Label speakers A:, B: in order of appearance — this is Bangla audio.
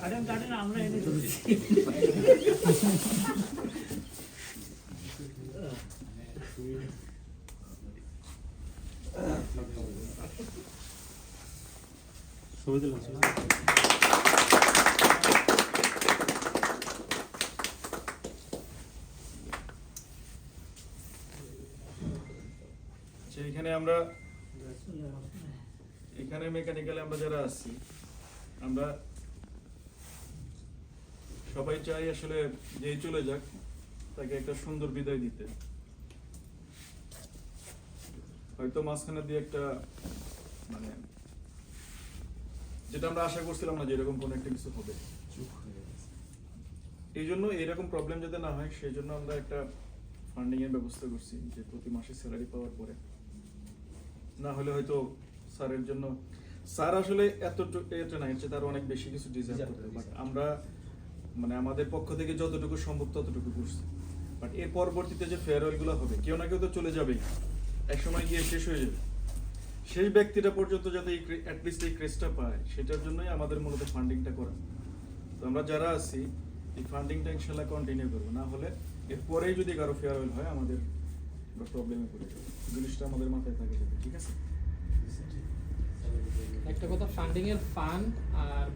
A: আমরা এনে দিচ্ছি।
B: এখানে আমরা এখানে মেকানিক্যালে আমরা যারা আছি আমরা সবাই চাই আসলে যেই চলে যাক তাকে একটা সুন্দর বিদায় দিতে। হয়তো মাঝখানে দিয়ে একটা মানে যেটা আমরা আশা করছিলাম না যে এরকম কোনো একটা কিছু হবে, এই জন্য এরকম প্রবলেম যাতে না হয় সেই জন্য আমরা একটা ফান্ডিং এর ব্যবস্থা করছি, যে প্রতি মাসে স্যালারি পাওয়ার পরে না হলে হয়তো স্যারের জন্য স্যার আসলে এতটুকু এটা না, তার অনেক বেশি কিছু ডিজার্ভ করতে, বাট আমরা মানে আমাদের পক্ষ থেকে যতটুকু সম্ভব ততটুকু করছি। বাট এর পরবর্তীতে যে ফেয়ারওয়েল গুলো হবে, কেউ না কেউ তো চলে যাবেই, এক সময় গিয়ে শেষ হয়ে যাবে, সেই ব্যক্তিটা পর্যন্ত যাতে অ্যাটলিস্ট এই ক্রেজটা পায় সেটার জন্যই আমাদের মূলত ফান্ডিংটা করা। তো আমরা যারা আছি এই ফান্ডিংটা ইনশাল্লাহ কন্টিনিউ করবো, না হলে এরপরেই যদি কারো ফেয়ারওয়েল হয় আমাদের প্রবলেমে পড়ে যাবে, জিনিসটা আমাদের মাথায় থাকে যাবে। ঠিক আছে,
C: একটা কথা, ফান্ডিং এর ফান্ড আর